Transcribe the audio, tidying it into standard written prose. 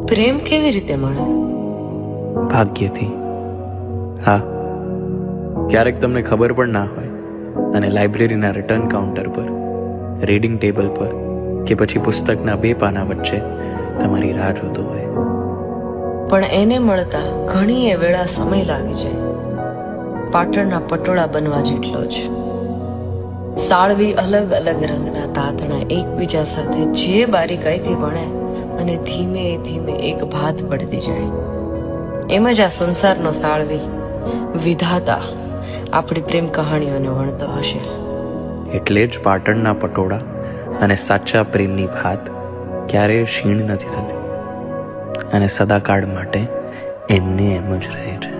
પ્રેમ કેવી રીતે મળે? ભાગ્યથી. હા, ક્યારેક તમને ખબર પણ ના હોય અને લાઇબ્રેરીના રિટર્ન કાઉન્ટર પર, રીડિંગ ટેબલ પર કે પછી પુસ્તકના 2 પાના વચ્ચે તમારી રાહ જોતો હોય. પણ એને મળતા ઘણી એ વેળા સમય લાગી જાય, પાટણના પટોળા બનવા જેટલો જ. સાળવી અલગ અલગ રંગના તાતણા એકબીજા સાથે જે બારીકાઈથી વણે અને ધીમે ધીમે એક ભાત પડતી જાય. એમ જ આ સંસારનો સાળવી વિધાતા આપણી પ્રેમ કહાણીઓને વણતો હશે. એટલે જ પાટણના પટોળા અને સાચા પ્રેમની ભાત ક્યારેય ક્ષીણ નથી થતી અને સદાકાળ માટે એમને એમ જ રહે છે.